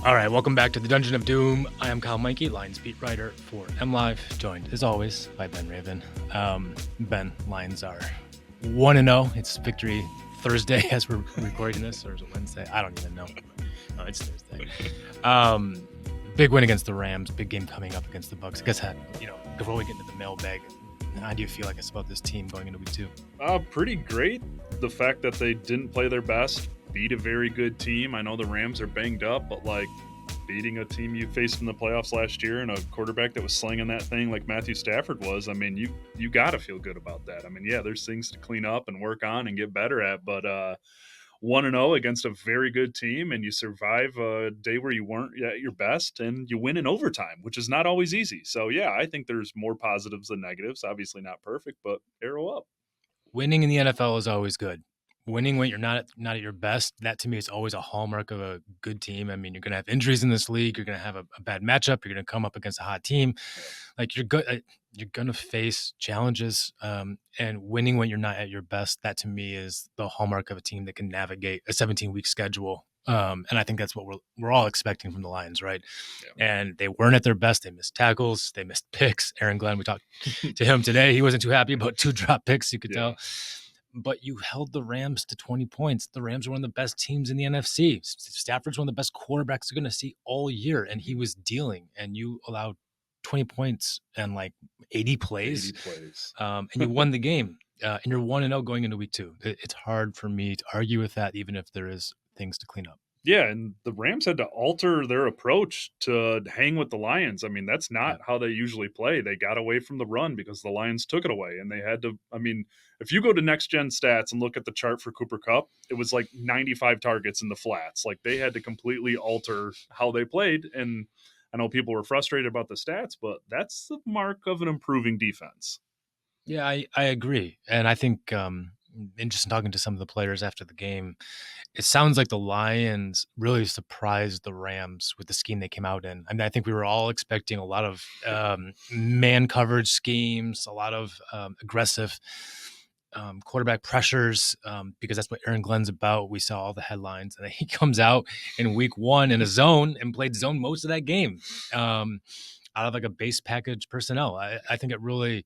All right, welcome back to the Dungeon of Doom. I am Kyle Meinke, Lions beat writer for MLive, joined as always by Ben Raven. Ben, Lions are 1-0. It's victory Thursday as we're recording this, or is it Wednesday? I don't even know. No, it's Thursday. Big win against the Rams. Big game coming up against the Bucs. I guess before we get into the mailbag, how do you feel about this team going into week 2? Pretty great. The fact that they didn't play their best, beat a very good team. I know the Rams are banged up, but beating a team you faced in the playoffs last year and a quarterback that was slinging that thing like Matthew Stafford was, you got to feel good about that. There's things to clean up and work on and get better at, but 1-0 against a very good team, and you survive a day where you weren't at your best, and you win in overtime, which is not always easy. So, yeah, I think there's more positives than negatives. Obviously not perfect, but arrow up. Winning in the NFL is always good. Winning when you're not at your best, that to me is always a hallmark of a good team. You're going to have injuries in this league. You're going to have a bad matchup. You're going to come up against a hot team. You're going to face challenges. And winning when you're not at your best, that to me is the hallmark of a team that can navigate a 17-week schedule. And I think that's what we're all expecting from the Lions, right? Yeah. And they weren't at their best. They missed tackles. They missed picks. Aaron Glenn, we talked to him today. He wasn't too happy about 2 drop picks, you could tell. But you held the Rams to 20 points. The Rams are one of the best teams in the NFC. Stafford's one of the best quarterbacks you're going to see all year, and he was dealing. And you allowed 20 points and 80 plays. And you won the game. And you're 1-0 going into week 2. It's hard for me to argue with that, even if there is things to clean up. Yeah, and the Rams had to alter their approach to hang with the Lions. That's not how they usually play. They got away from the run because the Lions took it away, and they had to if you go to Next Gen Stats and look at the chart for Cooper Kupp, it was 95 targets in the flats. They had to completely alter how they played, and I know people were frustrated about the stats, but that's the mark of an improving defense. Yeah, I agree. And I think in just talking to some of the players after the game, it sounds like the Lions really surprised the Rams with the scheme they came out in. I think we were all expecting a lot of man coverage schemes, a lot of aggressive quarterback pressures, because that's what Aaron Glenn's about. We saw all the headlines, and he comes out in week 1 in a zone and played zone most of that game out of a base package personnel. I think it really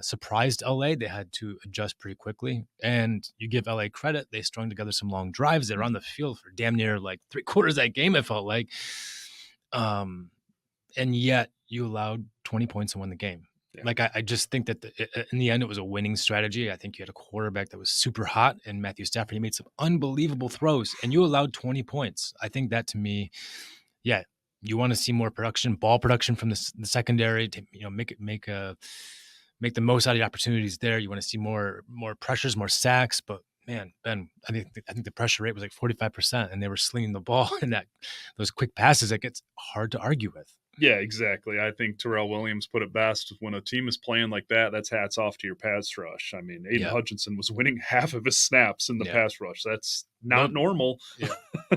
surprised LA. They had to adjust pretty quickly, and you give LA credit. They strung together some long drives. They were on the field for damn near 3/4 of that game, it felt like. And yet you allowed 20 points and won the game. Yeah. I just think that in the end, it was a winning strategy. I think you had a quarterback that was super hot, and Matthew Stafford, he made some unbelievable throws, and you allowed 20 points. I think that, to me, yeah, you want to see more ball production from the secondary to make the most out of the opportunities there. You want to see more pressures, more sacks. But man, Ben, I think the pressure rate was 45%, and they were slinging the ball and those quick passes. It gets hard to argue with. Yeah, exactly. I think Terrell Williams put it best. When a team is playing like that, that's hats off to your pass rush. Aiden Hutchinson was winning half of his snaps in the pass rush. That's not normal. Yeah.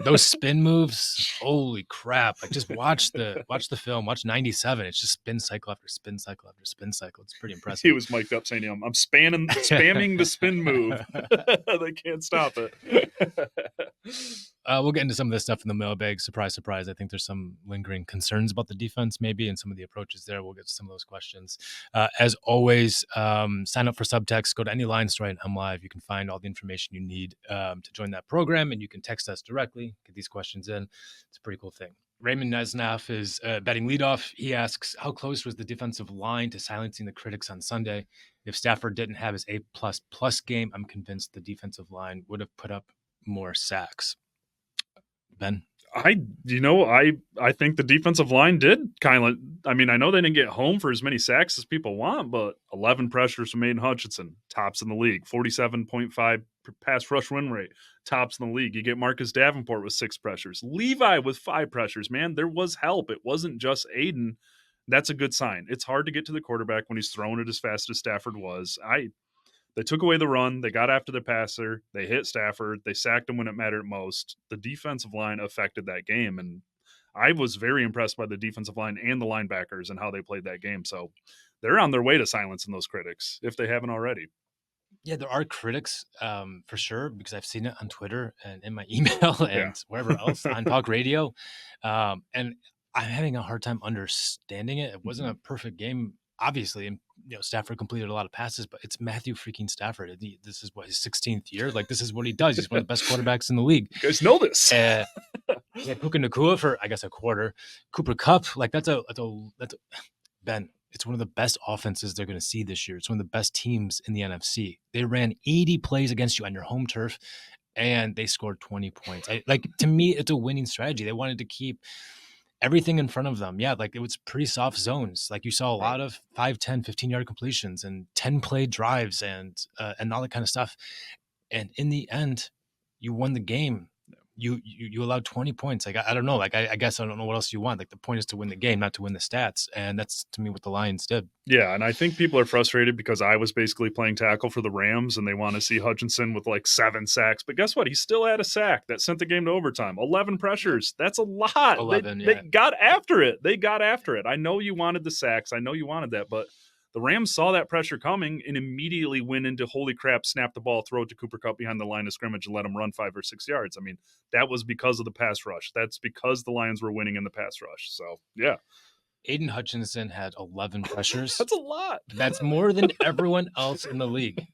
Those spin moves, holy crap. Just watch the film, watch 97. It's just spin cycle after spin cycle after spin cycle. It's pretty impressive. He was mic'd up saying, I'm spamming the spin move. They can't stop it. We'll get into some of this stuff in the mailbag. Surprise, surprise. I think there's some lingering concerns about the defense maybe and some of the approaches there. We'll get to some of those questions. As always, sign up for Subtext. Go to any line store and MLive. You can find all the information you need to join that program, and you can text us directly, get these questions in. It's a pretty cool thing. Raymond Nesnaff is betting leadoff. He asks, how close was the defensive line to silencing the critics on Sunday? If Stafford didn't have his A++ game, I'm convinced the defensive line would have put up more sacks. Ben? I think the defensive line did kind of, I know they didn't get home for as many sacks as people want, but 11 pressures from Aiden Hutchinson, tops in the league, 47.5 pass rush win rate, tops in the league. You get Marcus Davenport with 6 pressures, Levi with 5 pressures. Man, there was help. It wasn't just Aiden. That's a good sign. It's hard to get to the quarterback when he's throwing it as fast as Stafford was. They took away the run. They got after the passer. They hit Stafford. They sacked him when it mattered most. The defensive line affected that game, and I was very impressed by the defensive line and the linebackers and how they played that game. So they're on their way to silencing those critics if they haven't already. Yeah, there are critics, for sure, because I've seen it on Twitter and in my email Yeah. and wherever else on talk radio. And I'm having a hard time understanding it. It wasn't a Mhm. perfect game, obviously, and Stafford completed a lot of passes, but it's Matthew freaking Stafford. And this is what his 16th year. Like this is what he does. He's one of the best quarterbacks in the league. You guys know this. Uh, he had Puka Nakua for I guess a quarter. Cooper Cup, like that's a Ben, it's one of the best offenses they're going to see this year. It's one of the best teams in the NFC. They ran 80 plays against you on your home turf, and they scored 20 points. Like to me, it's a winning strategy. They wanted to keep everything in front of them. Yeah, like it was pretty soft zones. Like you saw a Right. lot of 5, 10, 15-yard completions and 10 play drives and all that kind of stuff. And in the end, you won the game. You allowed 20 points. Like I don't know. Like I guess I don't know what else you want. Like the point is to win the game, not to win the stats. And that's to me what the Lions did. Yeah, and I think people are frustrated because I was basically playing tackle for the Rams and they want to see Hutchinson with like 7 sacks. But guess what? He still had a sack that sent the game to overtime. 11 Yep. pressures. That's a lot. They 11. they Yeah. got Yep. after it. They got after it. I know you wanted the sacks. I know you wanted that, but the Rams saw that pressure coming and immediately went into holy crap, snap the ball, throw it to Cooper Cup behind the line of scrimmage and let him run 5 or 6 yards. I mean, that was because of the pass rush. That's because the Lions were winning in the pass rush. So, yeah. Aiden Hutchinson had 11 pressures. That's a lot. That's more than everyone else in the league.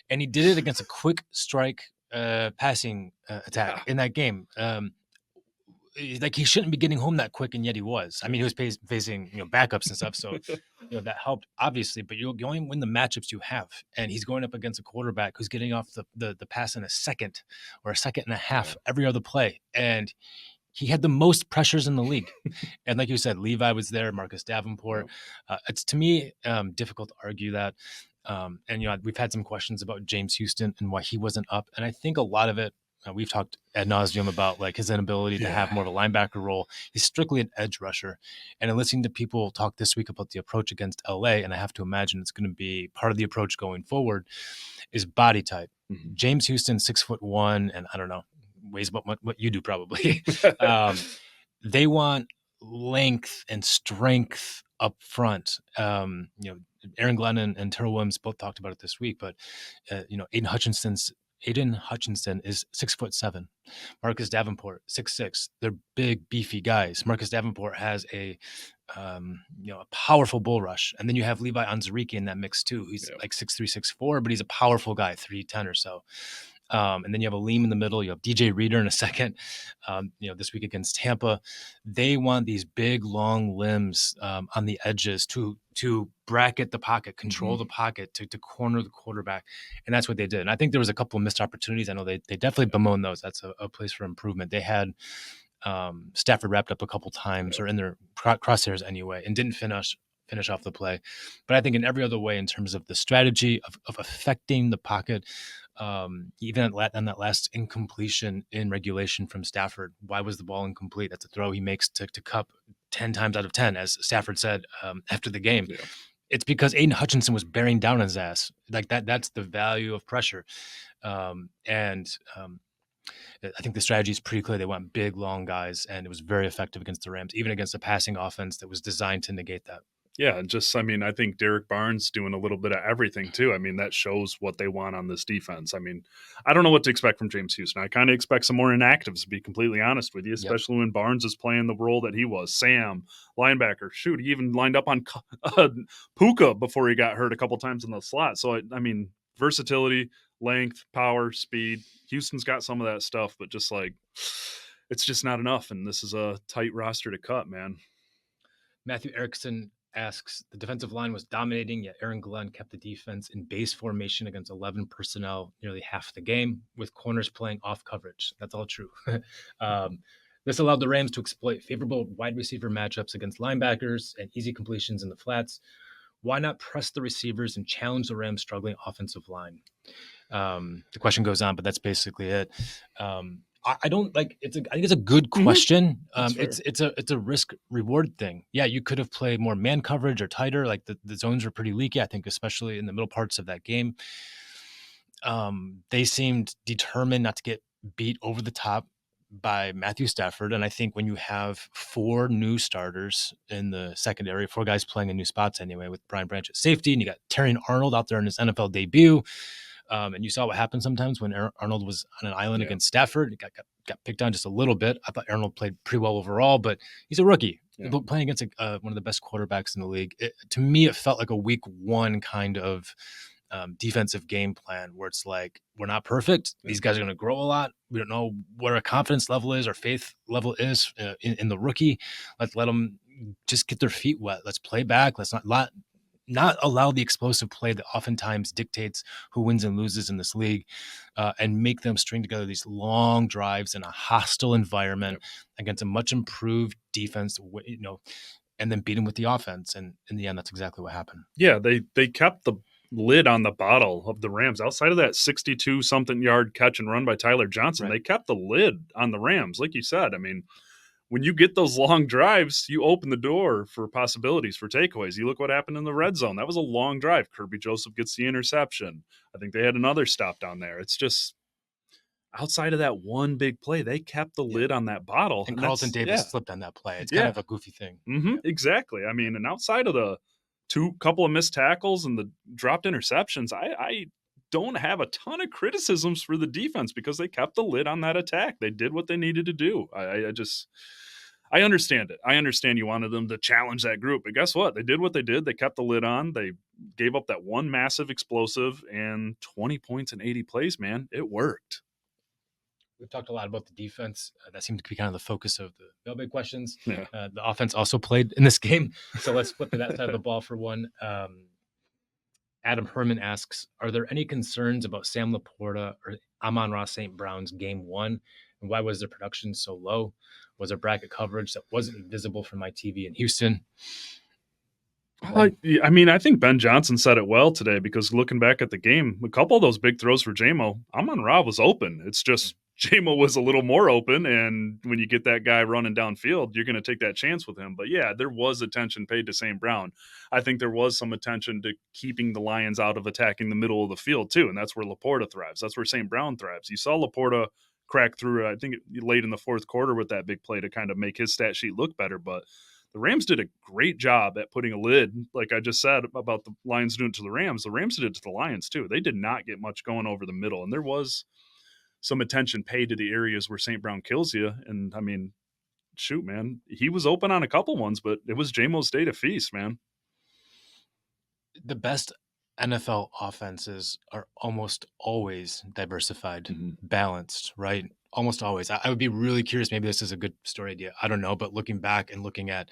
And he did it against a quick strike passing Yeah. attack in that game. Like he shouldn't be getting home that quick, and yet he was. I mean, he was facing backups and stuff, so that helped obviously. But you only win the matchups you have, and he's going up against a quarterback who's getting off the pass in a second or a second and a Yeah. half every other play, and he had the most pressures in the league. And like you said, Levi was there, Marcus Davenport. Yep. It's to me difficult to argue that. And we've had some questions about James Houston and why he wasn't up, and I think a lot of it we've talked ad nauseum about like his inability to have Yeah. more of a linebacker role. He's strictly an edge rusher, and in listening to people talk this week about the approach against LA, and I have to imagine it's going to be part of the approach going forward, is body type. Mhm. James Houston, 6'1", and I don't know, weighs about what you do probably. They want length and strength up front. Aaron Glenn and Terrell Williams both talked about it this week, but Aiden Hutchinson is 6'7". Marcus Davenport, 6'6". They're big, beefy guys. Marcus Davenport has a powerful bull rush, and then you have Levi Onwuzurike in that mix too. He's Yep. like 6'3", 6'4", but he's a powerful guy, 310 or so. And then you have a Leem in the middle. You have DJ Reader in a second. This week against Tampa, they want these big, long limbs on the edges to bracket the pocket, control the pocket, to corner the quarterback, and that's what they did. And I think there was a couple of missed opportunities. I know they definitely bemoaned those. That's a place for improvement. They had Stafford wrapped up a couple times Yep. or in their crosshairs anyway, and didn't finish off the play. But I think in every other way, in terms of the strategy of affecting the pocket, even on that last incompletion in regulation from Stafford, why was the ball incomplete? That's a throw he makes to Cup 10 times out of 10, as Stafford said after the game. Yeah. It's because Aiden Hutchinson was bearing down on his ass. Like that's the value of pressure. I think the strategy is pretty clear. They want big, long guys, and it was very effective against the Rams, even against a passing offense that was designed to negate that. Yeah, and I think Derek Barnes doing a little bit of everything too. I mean, that shows what they want on this defense. I mean, I don't know what to expect from James Houston. I kind of expect some more inactives, to be completely honest with you, Yep. especially when Barnes is playing the role that he was. Sam, linebacker. Shoot, he even lined up on Puka before he got hurt a couple times in the slot. So, I mean, versatility, length, power, speed. Houston's got some of that stuff, but just like, it's just not enough. And this is a tight roster to cut, man. Matthew Erickson asks, the defensive line was dominating, yet Aaron Glenn kept the defense in base formation against 11 personnel nearly half the game, with corners playing off coverage. That's all true. This allowed the Rams to exploit favorable wide receiver matchups against linebackers and easy completions in the flats. Why not press the receivers and challenge the Rams' struggling offensive line? The question goes on, but that's basically it. I don't like I think it's a good question. That's fair. It's a risk reward thing. Yeah, you could have played more man coverage or tighter. Like the zones were pretty leaky, I think, especially in the middle parts of that game. They seemed determined not to get beat over the top. by Matthew Stafford. And I think when you have 4 new starters in the secondary, 4 guys playing in new spots anyway, with Brian Branch at safety, and you got Terrion Arnold out there in his NFL debut. And you saw what happened sometimes when Arnold was on an island Yeah. against Stafford. It got picked on just a little bit. I thought Arnold played pretty well overall, but he's a rookie. Yeah. Playing against one of the best quarterbacks in the league. To me, it felt like a week 1 kind of defensive game plan where it's like, we're not perfect. Yeah. These guys are going to grow a lot. We don't know what our confidence level is, our faith level is in the rookie. Let's let them just get their feet wet. Let's play back. Let's not allow the explosive play that oftentimes dictates who wins and loses in this league, and make them string together these long drives in a hostile environment against a much improved defense, and then beat them with the offense. And in the end, that's exactly what happened. Yeah, they kept the lid on the bottle of the Rams. Outside of that 62-something yard catch and run by Tyler Johnson, Right. they kept the lid on the Rams. Like you said, I mean, when you get those long drives, you open the door for possibilities for takeaways. You look what happened in the red zone. That was a long drive. Kirby Joseph gets the interception. I think they had another stop down there. It's just outside of that one big play, they kept the lid on that bottle. And Carlton that's, Davis slipped on that play. It's kind yeah, of a goofy thing. exactly. I mean, and outside of the couple of missed tackles and the dropped interceptions, I don't have a ton of criticisms for the defense because they kept the lid on that attack. They did what they needed to do. I understand it. I understand you wanted them to challenge that group, but guess what? They did what they did. They kept the lid on. They gave up that one massive explosive and 20 points in 80 plays, man. It worked. We've talked a lot about the defense. That seemed to be kind of the focus of the mailbag questions. Yeah. The offense also played in this game. So let's flip to that side of the ball for one. Adam Herman asks, are there any concerns about Sam Laporta or Amon-Ra St. Brown's game 1? And why was their production so low? Was there bracket coverage that wasn't visible from my TV in Houston? I mean, I think Ben Johnson said it well today because looking back at the game, a couple of those big throws for JMO, Amon-Ra was open. It's just JMO was a little more open, and when you get that guy running downfield, you're going to take that chance with him. But yeah, there was attention paid to St. Brown. I think there was some attention to keeping the Lions out of attacking the middle of the field too, and that's where Laporta thrives. That's where St. Brown thrives. You saw Laporta crack through, I think, late in the fourth quarter with that big play to kind of make his stat sheet look better, but the Rams did a great job at putting a lid, like I just said about the Lions doing it to the Rams. The Rams did it to the Lions too. They did not get much going over the middle, and there was some attention paid to the areas where St. Brown kills you. And I mean, shoot, man, he was open on a couple ones, but it was JMO's day to feast, man. The best NFL offenses are almost always diversified, balanced, right? Almost always. I would be really curious. Maybe this is a good story idea. I don't know, but looking back and looking at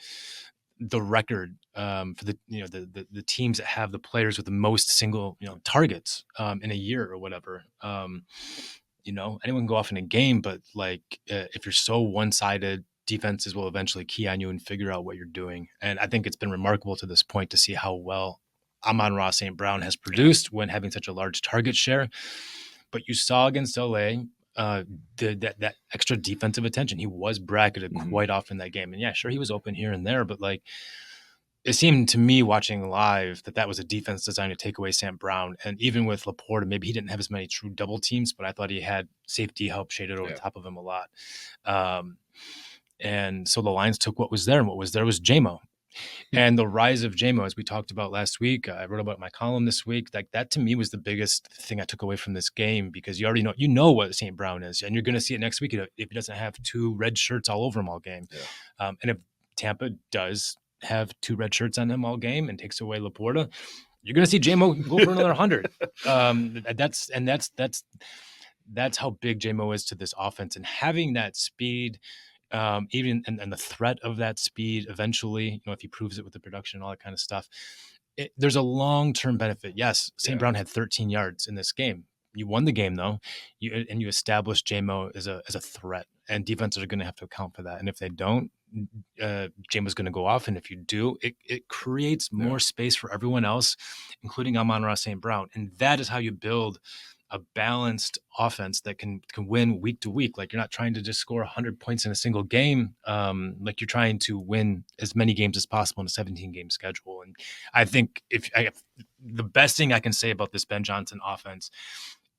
the record for the teams that have the players with the most single targets in a year or whatever. Anyone can go off in a game, but if you're so one-sided, defenses will eventually key on you and figure out what you're doing. And I think it's been remarkable to this point to see how well Amon-Ra St. Brown has produced when having such a large target share. But you saw against LA that extra defensive attention. He was bracketed quite often in that game. And yeah, sure, he was open here and there, but it seemed to me watching live that was a defense designed to take away St. Brown. And even with Laporta, maybe he didn't have as many true double teams, but I thought he had safety help shaded over the top of him a lot. And so the Lions took what was there, and what was there was JMO. And the rise of JMO, as we talked about last week, I wrote about my column this week. That to me was the biggest thing I took away from this game, because you already know what St. Brown is, and you're going to see it next week if he doesn't have 2 red shirts all over him all game. Yeah. And if Tampa does have 2 red shirts on him all game and takes away Laporta, you're going to see JMO go for another 100. That's how big JMO is to this offense, and having that speed. Even and the threat of that speed eventually, if he proves it with the production and all that kind of stuff, there's a long-term benefit. Yes, St. Brown had 13 yards in this game. You won the game though, you established JMO as a threat, and defenses are going to have to account for that. And if they don't, JMO's going to go off, and if you do, it creates more space for everyone else, including Amon-Ra St. Brown, and that is how you build a balanced offense that can win week to week. You're not trying to just score 100 points in a single game. You're trying to win as many games as possible in a 17-game schedule. And I think the best thing I can say about this Ben Johnson offense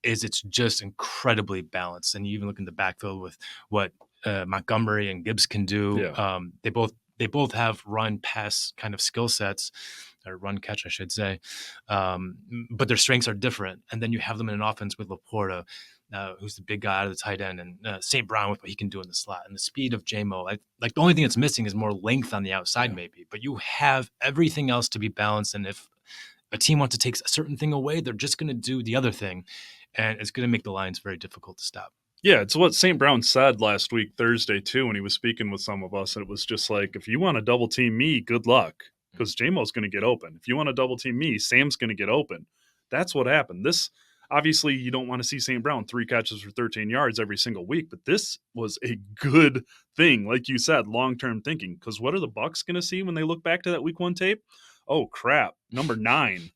is it's just incredibly balanced. And you even look in the backfield with what Montgomery and Gibbs can do. Yeah. They both have run pass kind of skill sets, or run catch, I should say. But their strengths are different. And then you have them in an offense with Laporta, who's the big guy out of the tight end, and St. Brown with what he can do in the slot, and the speed of JMO. Like the only thing that's missing is more length on the outside, Yeah. maybe. But you have everything else to be balanced. And if a team wants to take a certain thing away, they're just going to do the other thing, and it's going to make the Lions very difficult to stop. Yeah, it's what St. Brown said last week, Thursday, too, when he was speaking with some of us. And it was just like, if you want to double team me, good luck, because JMO's going to get open. If you want to double team me, Sam's going to get open. That's what happened. This, obviously, you don't want to see St. Brown 3 catches for 13 yards every single week, but this was a good thing. Like you said, long-term thinking, because what are the Bucks going to see when they look back to that week 1 tape? Oh, crap, number 9.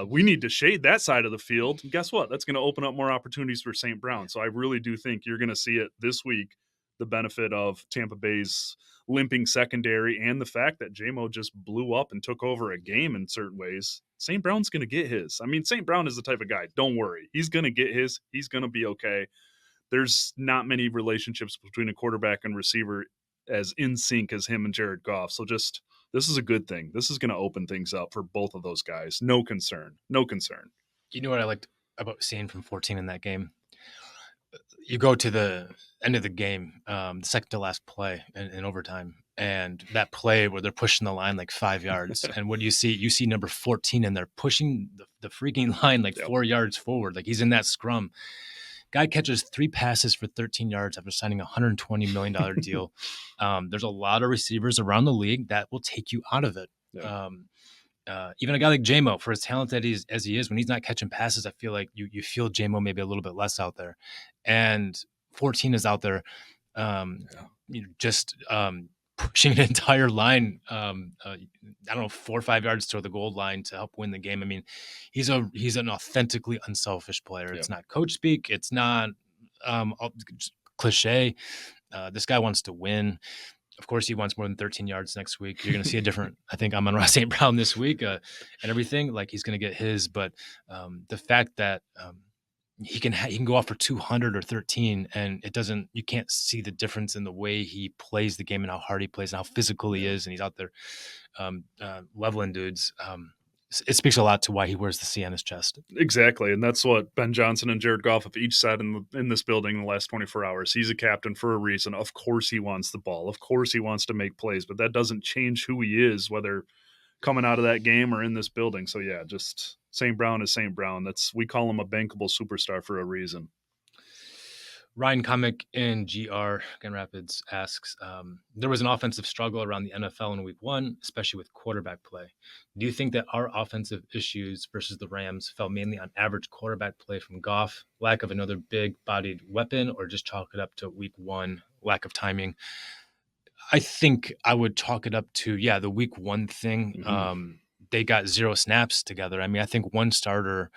We need to shade that side of the field. And guess what? That's going to open up more opportunities for St. Brown. So I really do think you're going to see it this week, the benefit of Tampa Bay's limping secondary and the fact that JMO just blew up and took over a game in certain ways. St. Brown's going to get his. I mean, St. Brown is the type of guy, don't worry. He's going to get his. He's going to be okay. There's not many relationships between a quarterback and receiver as in sync as him and Jared Goff. So just, this is a good thing. This is going to open things up for both of those guys. No concern. No concern. You know what I liked about seeing from 14 in that game? You go to the end of the game, the second to last play in overtime, and that play where they're pushing the line like 5 yards. And what do you see? You see number 14, and they're pushing the freaking line like 4 yards forward. Like he's in that scrum. Guy catches 3 passes for 13 yards after signing a $120 million deal. There's a lot of receivers around the league that will take you out of it. Yeah. Even a guy like JMO, for as talented as he is, when he's not catching passes, I feel like you feel JMO maybe a little bit less out there. And 14 is out there, just pushing an entire line, I don't know, 4 or 5 yards toward the goal line to help win the game. I mean, he's an authentically unselfish player. It's not coach speak. It's not cliche. This guy wants to win. Of course, he wants more than 13 yards next week. You're going to see a different, I think, Amon-Ra St. Brown this week and everything. Like he's going to get his. But the fact that he can go off for 200 or 13, and you can't see the difference in the way he plays the game and how hard he plays and how physical he is, and he's out there leveling dudes. It speaks a lot to why he wears the C on his chest. Exactly, and that's what Ben Johnson and Jared Goff have each said in this building in the last 24 hours. He's a captain for a reason. Of course he wants the ball. Of course he wants to make plays, but that doesn't change who he is, whether coming out of that game or in this building. So yeah, just St. Brown is St. Brown. We call him a bankable superstar for a reason. Ryan Comic in GR Grand Rapids asks, there was an offensive struggle around the NFL in week 1, especially with quarterback play. Do you think that our offensive issues versus the Rams fell mainly on average quarterback play from Goff, lack of another big-bodied weapon, or just chalk it up to week 1, lack of timing? I think I would chalk it up to, the week 1 thing. Mm-hmm. They got 0 snaps together. I mean, I think one starter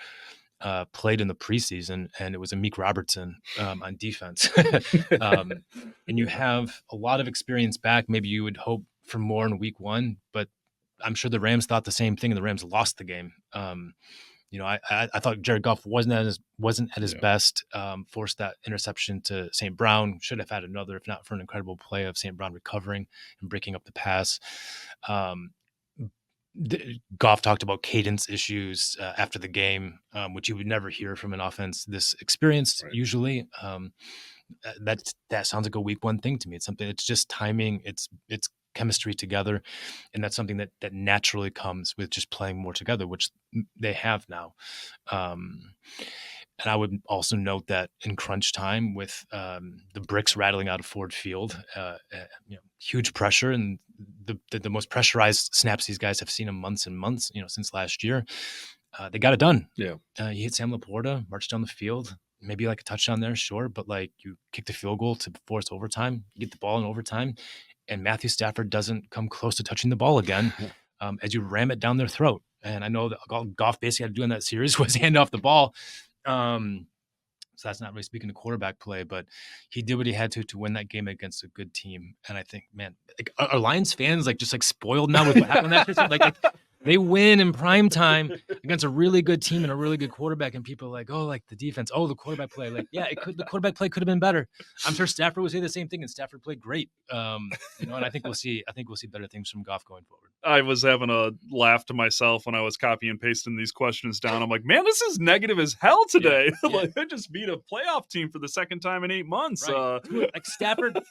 played in the preseason, and it was Amik Robertson on defense. And you have a lot of experience back. Maybe you would hope for more in week 1, but I'm sure the Rams thought the same thing, and the Rams lost the game. I thought Jared Goff wasn't at his best. Forced that interception to St. Brown. Should have had another, if not for an incredible play of St. Brown recovering and breaking up the pass. Goff talked about cadence issues after the game, which you would never hear from an offense this experienced. Right. Usually. That sounds like a week 1 thing to me. It's something. It's just timing. It's chemistry together, and that's something that naturally comes with just playing more together, which they have now. And I would also note that in crunch time, with the bricks rattling out of Ford Field, huge pressure, and the most pressurized snaps these guys have seen in months and months, since last year. They got it done. Yeah, you hit Sam Laporta, marched down the field, maybe like a touchdown there, sure, but like you kick the field goal to force overtime, you get the ball in overtime, and Matthew Stafford doesn't come close to touching the ball again as you ram it down their throat. And I know that all Goff basically had to do in that series was hand off the ball. So that's not really speaking to quarterback play, but he did what he had to win that game against a good team. And I think, man, like, are Lions fans just spoiled now with what happened that season? They win in prime time against a really good team and a really good quarterback, and people are like, oh, like the defense, oh, the quarterback play. Like, yeah, the quarterback play could have been better. I'm sure Stafford would say the same thing, and Stafford played great. And I think we'll see better things from Goff going forward. I was having a laugh to myself when I was copy and pasting these questions down. I'm like, man, this is negative as hell today. Yeah. Like, they just beat a playoff team for the second time in 8 months. Right. Like Stafford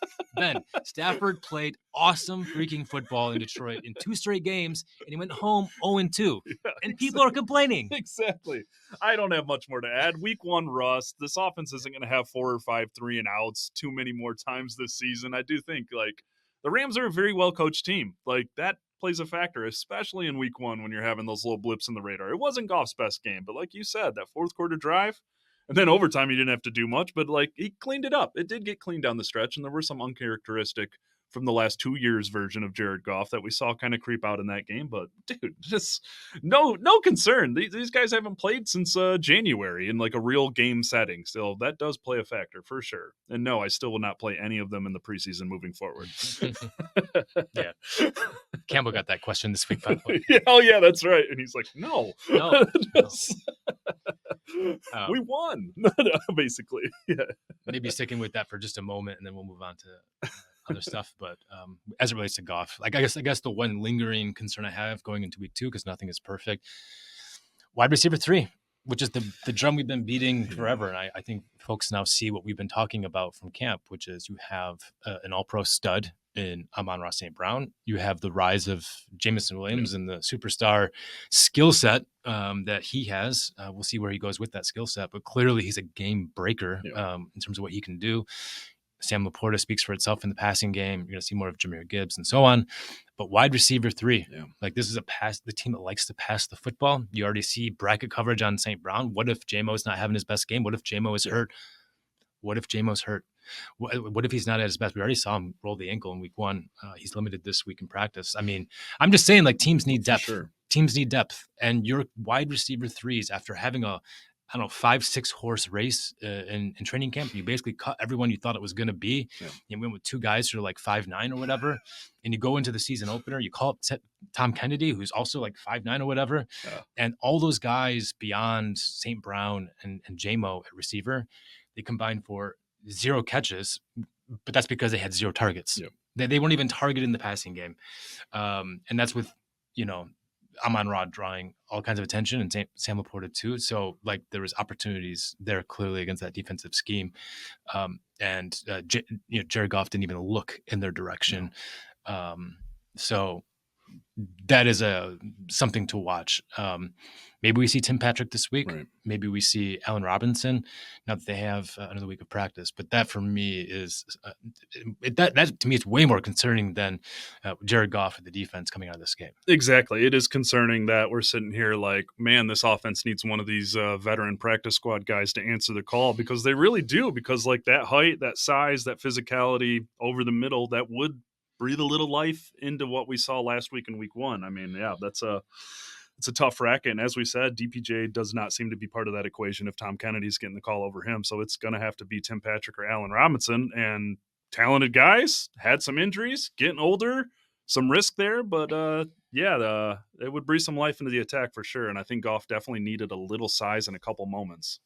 played awesome freaking football in Detroit in 2 straight games, and he went home 0-2. Yeah, And people are complaining. Exactly. I don't have much more to add. Week 1 rust. This offense isn't going to have 4 or 5 3 and outs too many more times this season. I do think like the Rams are a very well coached team. Like that plays a factor, especially in week 1 when you're having those little blips in the radar. It wasn't Goff's best game, but like you said, that fourth quarter drive, and then overtime, he didn't have to do much, but like he cleaned it up. It did get clean down the stretch, and there were some uncharacteristic from the last 2 years version of Jared Goff that we saw kind of creep out in that game. But dude, just no concern. These guys haven't played since January in like a real game setting. So that does play a factor for sure. And no, I still will not play any of them in the preseason moving forward. Yeah. Campbell got that question this week, by the way. Yeah, oh yeah, that's right. And he's like, no. We won, basically. Yeah. Maybe sticking with that for just a moment, and then we'll move on to other stuff. But as it relates to Goff, like I guess the one lingering concern I have going into week 2, because nothing is perfect, wide receiver 3, which is the drum we've been beating forever. And I think folks now see what we've been talking about from camp, which is you have an all-pro stud in Amon-Ra St. Brown. You have the rise of Jameson Williams and the superstar skill set that he has. We'll see where he goes with that skill set, but clearly he's a game breaker in terms of what he can do. Sam Laporta speaks for itself in the passing game. You're going to see more of Jahmyr Gibbs and so on. But wide receiver 3, like this is the team that likes to pass the football. You already see bracket coverage on St. Brown. What if JMO's not having his best game? What if JMO is hurt? What if JMO's hurt? What if he's not at his best? We already saw him roll the ankle in week 1. He's limited this week in practice. I mean, I'm just saying, like, teams need depth. Sure. Teams need depth. And your wide receiver 3s, after having a 5-6 horse race in training camp, you basically cut everyone you thought it was going to be. You went with 2 guys who are like 5'9" or whatever. And you go into the season opener, you call up Tom Kennedy, who's also like 5'9" or whatever. And all those guys beyond St. Brown and JMO at receiver, they combined for 0 catches, but that's because they had 0 targets. They weren't even targeted in the passing game. And that's with, Amon-Ra drawing all kinds of attention, and Sam Laporta too. So like there was opportunities there clearly against that defensive scheme. And Jared Goff didn't even look in their direction. So that is something to watch. Maybe we see Tim Patrick this week. Right. Maybe we see Allen Robinson now that they have another week of practice. But that for me is that to me is way more concerning than Jared Goff and the defense coming out of this game. Exactly. It is concerning that we're sitting here like, man, this offense needs one of these veteran practice squad guys to answer the call, because they really do. Because like that height, that size, that physicality over the middle, that would breathe a little life into what we saw last week in week 1. I mean, yeah, it's a tough racket. And as we said, DPJ does not seem to be part of that equation if Tom Kennedy's getting the call over him. So it's going to have to be Tim Patrick or Allen Robinson. And talented guys, had some injuries, getting older, some risk there. But it would breathe some life into the attack for sure. And I think Goff definitely needed a little size in a couple moments.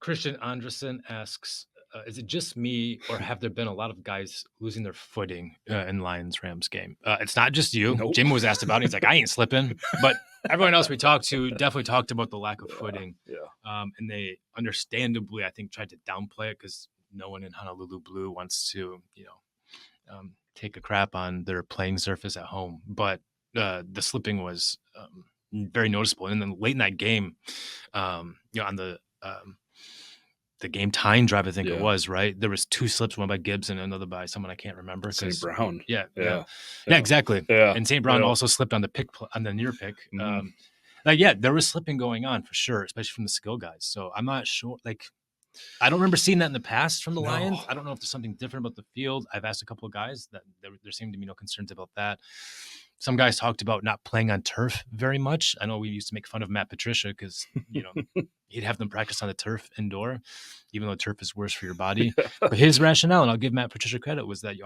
Christian Anderson asks, is it just me, or have there been a lot of guys losing their footing in Lions-Rams game? It's not just you. Nope. Jamie was asked about it. He's like, I ain't slipping. But everyone else we talked to definitely talked about the lack of footing. And they understandably, I think, tried to downplay it because no one in Honolulu Blue wants to, take a crap on their playing surface at home. But the slipping was very noticeable. And then late in that game, on the game tying drive, I think it was, right? There was 2 slips, one by Gibbs and another by someone I can't remember. St. Brown. Yeah, exactly. Yeah. And St. Brown also slipped on the near pick. There was slipping going on for sure, especially from the skill guys. So I'm not sure. Like, I don't remember seeing that in the past from the Lions. I don't know if there's something different about the field. I've asked a couple of guys that there seemed to be no concerns about that. Some guys talked about not playing on turf very much. I know we used to make fun of Matt Patricia because, he'd have them practice on the turf indoor, even though turf is worse for your body. But his rationale, and I'll give Matt Patricia credit, was that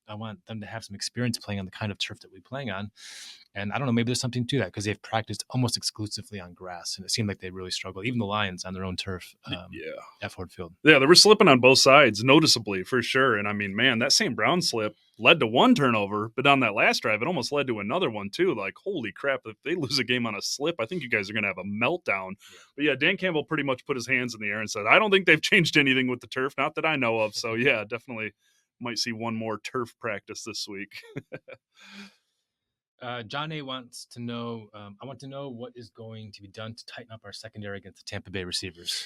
I want them to have some experience playing on the kind of turf that we're playing on. And I don't know, maybe there's something to that because they've practiced almost exclusively on grass, and it seemed like they really struggled. Even the Lions on their own turf at Ford Field. Yeah, they were slipping on both sides, noticeably, for sure. And I mean, man, that St. Brown slip led to one turnover, but on that last drive, it almost led to another one, too. Like, holy crap, if they lose a game on a slip, I think you guys are going to have a meltdown. Yeah. But yeah, Dan Campbell pretty much put his hands in the air and said, I don't think they've changed anything with the turf, not that I know of. So yeah, definitely might see one more turf practice this week. John A wants to know, I want to know what is going to be done to tighten up our secondary against the Tampa Bay receivers.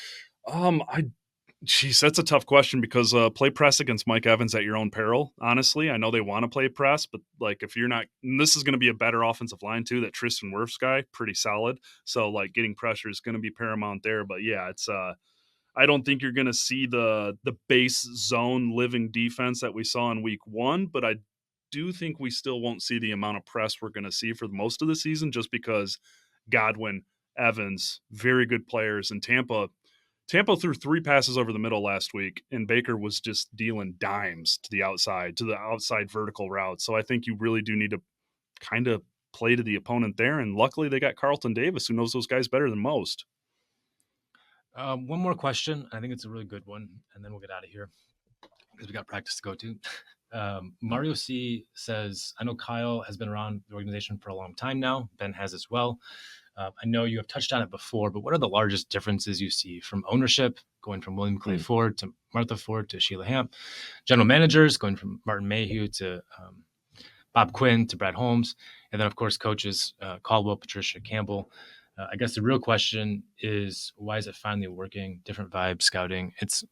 Jeez, that's a tough question because play press against Mike Evans at your own peril. Honestly, I know they want to play press, but like if you're not, this is going to be a better offensive line too. That Tristan Wirfs guy, pretty solid. So like getting pressure is going to be paramount there. But yeah, it's I don't think you're going to see the base zone living defense that we saw in week 1, but I do think we still won't see the amount of press we're going to see for most of the season, just because Godwin, Evans, very good players, and Tampa threw 3 passes over the middle last week, and Baker was just dealing dimes to the outside vertical route. So I think you really do need to kind of play to the opponent there. And luckily they got Carlton Davis, who knows those guys better than most. One more question. I think it's a really good one, and then we'll get out of here because we got practice to go to. Mario C says, I know Kyle has been around the organization for a long time now. Ben has as well. I know you have touched on it before, but what are the largest differences you see from ownership, going from William Clay Ford to Martha Ford to Sheila Hamp, general managers going from Martin Mayhew to Bob Quinn to Brad Holmes, and then, of course, coaches Caldwell, Patricia Campbell. I guess the real question is, why is it finally working? Different vibe, scouting. It's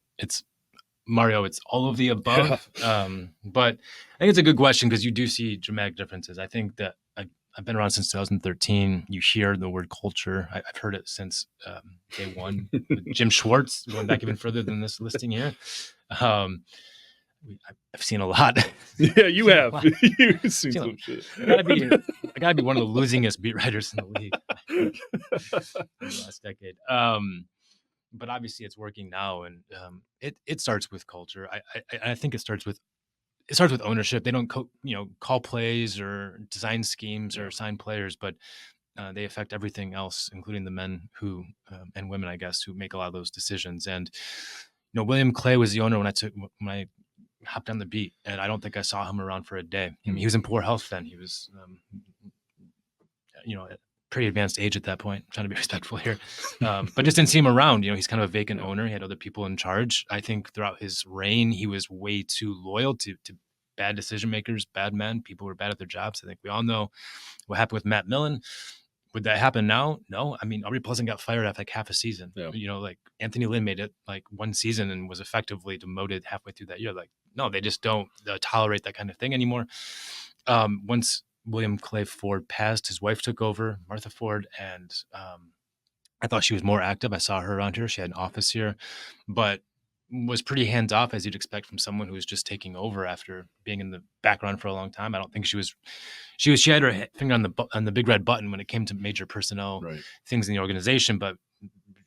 Mario, it's all of the above. Yeah. But I think it's a good question because you do see dramatic differences. I think that I've been around since 2013. You hear the word culture. I've heard it since day one. Jim Schwartz, going back even further than this listing here. I've seen a lot. Yeah, you have. You've seen some shit. I gotta be one of the losingest beat writers in the league in the last decade. But obviously it's working now, and it starts with culture. I think it starts with ownership. They don't call plays or design schemes or sign players, but they affect everything else, including the men who and women, I guess, who make a lot of those decisions. And William Clay was the owner when I hopped on the beat, and I don't think I saw him around for a day. I mean, he was in poor health then. He was at pretty advanced age at that point. I'm trying to be respectful here, but just didn't see him around. He's kind of a vacant owner. He had other people in charge. I think throughout his reign, he was way too loyal to bad decision makers, bad men. People who were bad at their jobs. I think we all know what happened with Matt Millen. Would that happen now? No. I mean, Aubrey Pleasant got fired after like half a season. Yeah. Like Anthony Lynn made it like one season and was effectively demoted halfway through that year. Like, no, they just don't tolerate that kind of thing anymore. Once William Clay Ford passed, his wife took over, Martha Ford, and I thought she was more active. I saw her around here. She had an office here, but was pretty hands off, as you'd expect from someone who was just taking over after being in the background for a long time. I don't think she had her finger on the big red button when it came to major personnel things in the organization, but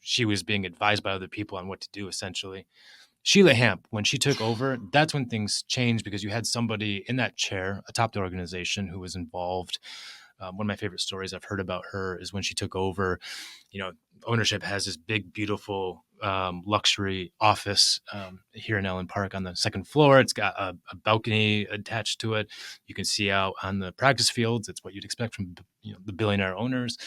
she was being advised by other people on what to do, essentially. Sheila Hamp, when she took over, that's when things changed because you had somebody in that chair atop the organization who was involved. One of my favorite stories I've heard about her is when she took over, ownership has this big, beautiful luxury office here in Allen Park on the second floor. It's got a balcony attached to it. You can see out on the practice fields. It's what you'd expect from the billionaire owners.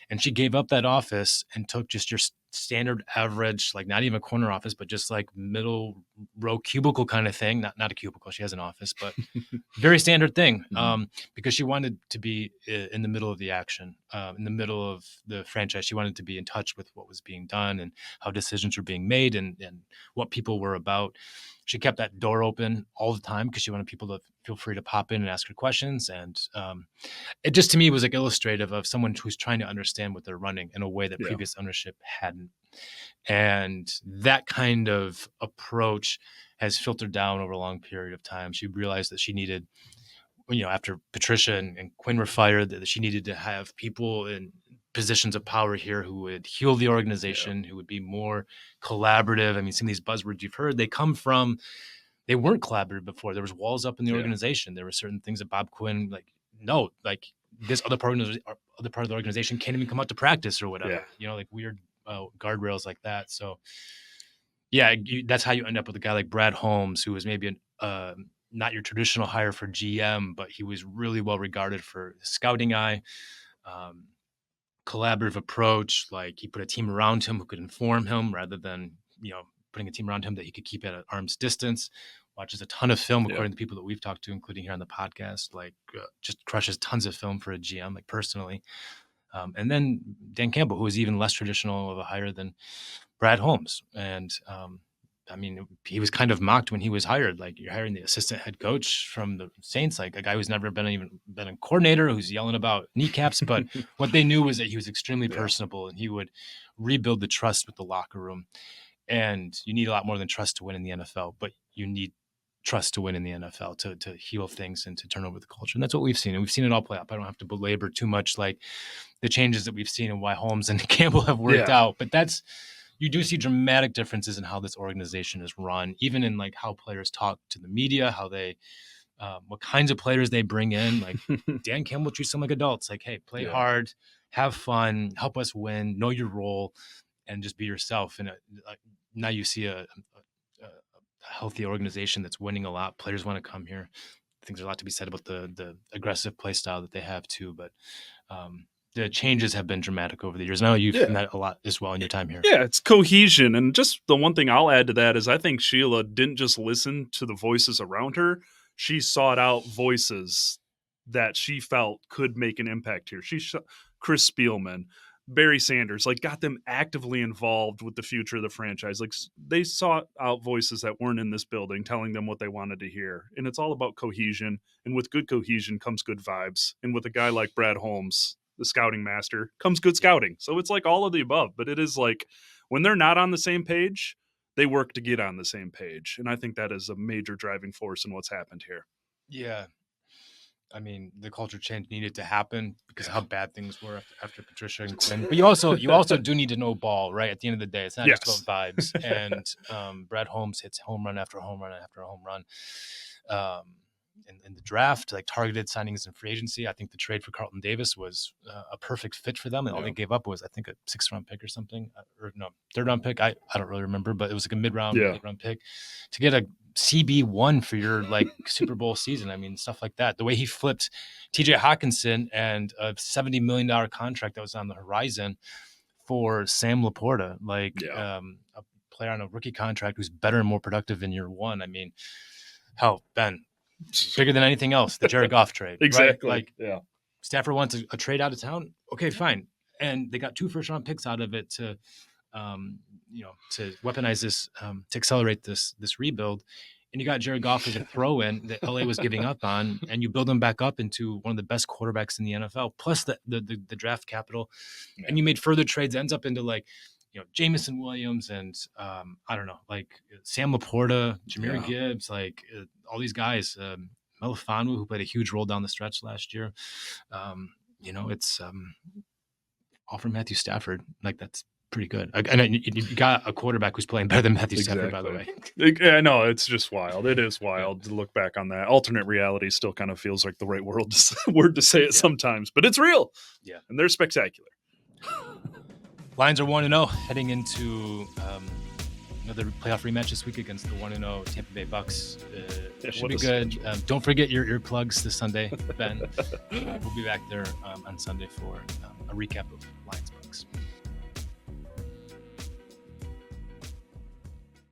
And she gave up that office and took just your standard average, like not even a corner office, but just like middle row cubicle kind of thing. Not a cubicle. She has an office, but very standard thing because she wanted to be in the middle of the action, in the middle of the franchise. She wanted to be in touch with what was being done and how decisions were being made and what people were about. She kept that door open all the time because she wanted people to feel free to pop in and ask her questions. And it just, to me, was like illustrative of someone who's trying to understand what they're running in a way that previous ownership hadn't. And that kind of approach has filtered down over a long period of time. She realized that she needed after Patricia and Quinn were fired, that she needed to have people in positions of power here who would heal the Yeah. organization, who would be more collaborative. I mean, some of these buzzwords you've heard, they weren't collaborative before. There was walls up in the Yeah. organization. There were certain things that Bob Quinn, like, no, like this other part of the organization can't even come out to practice or Yeah. whatever, like weird guardrails like that. So yeah, that's how you end up with a guy like Brad Holmes, who was maybe not your traditional hire for GM, but he was really well regarded for his scouting eye, um, collaborative approach. Like he put a team around him who could inform him rather than putting a team around him that he could keep at an arm's distance. Watches a ton of film, Yeah. according to people that we've talked to, including here on the podcast. Like just crushes tons of film for a GM, like personally. And then Dan Campbell, who was even less traditional of a hire than Brad Holmes. And I mean, he was kind of mocked when he was hired. Like, you're hiring the assistant head coach from the Saints, like a guy who's never been a coordinator, who's yelling about kneecaps. But what they knew was that he was extremely personable, and he would rebuild the trust with the locker room. And you need a lot more than trust to win in the NFL, but you need trust to win in the NFL to heal things and to turn over the culture. And that's what we've seen. And we've seen it all play out. I don't have to belabor too much like the changes that we've seen and why Holmes and Campbell have worked out. But you do see dramatic differences in how this organization is run, even in like how players talk to the media, how they, what kinds of players they bring in. Like Dan Campbell treats them like adults. Like, hey, play hard, have fun, help us win, know your role, and just be yourself. And now you see a healthy organization that's winning a lot. Players want to come here. I think there's a lot to be said about the aggressive play style that they have too. But the changes have been dramatic over the years. And I know you've met a lot as well in your time here. Yeah, it's cohesion. And just the one thing I'll add to that is I think Sheila didn't just listen to the voices around her. She sought out voices that she felt could make an impact here. Chris Spielman, Barry Sanders, like got them actively involved with the future of the franchise. Like they sought out voices that weren't in this building, telling them what they wanted to hear. And it's all about cohesion. And with good cohesion comes good vibes. And with a guy like Brad Holmes, the scouting master, comes good scouting. So it's like all of the above, but it is like when they're not on the same page, they work to get on the same page. And I think that is a major driving force in what's happened here. Yeah. I mean, the culture change needed to happen because of how bad things were after Patricia and Quinn. But you also do need to know ball, right? At the end of the day, it's not just about vibes. And Brad Holmes hits home run after home run after home run. In the draft, like targeted signings and free agency, I think the trade for Carlton Davis was a perfect fit for them. And all they gave up was, I think, a 6th-round pick or something, or no, 3rd-round pick. I don't really remember, but it was like a mid-round, late-round pick to get a CB1 for your like Super Bowl season. I mean, stuff like that. The way he flipped TJ Hawkinson and a $70 million contract that was on the horizon for Sam Laporta, a player on a rookie contract who's better and more productive in year one. I mean, hell, Ben, bigger than anything else, the Jared Goff trade. Exactly. Right? Like, Stafford wants a trade out of town. Okay, fine. And they got 2 first-round picks out of it to weaponize this, to accelerate this rebuild. And you got Jared Goff as a throw-in that LA was giving up on, and you build him back up into one of the best quarterbacks in the NFL, plus the draft capital. Yeah. And you made further trades, ends up into like, Jamison Williams and I don't know, like Sam Laporta, Jahmyr Gibbs, like all these guys, Melifonwu, who played a huge role down the stretch last year. It's all from Matthew Stafford. Like, that's pretty good. And you got a quarterback who's playing better than Matthew Stafford, by the way. I know, it's just wild. It is wild to look back on that. Alternate reality still kind of feels like the right word to say it sometimes, but it's real. Yeah. And they're spectacular. Lions are 1-0 heading into another playoff rematch this week against the 1-0 Tampa Bay Bucks. Should be good. Don't forget your earplugs this Sunday, Ben. We'll be back there on Sunday for a recap of Lions Bucks.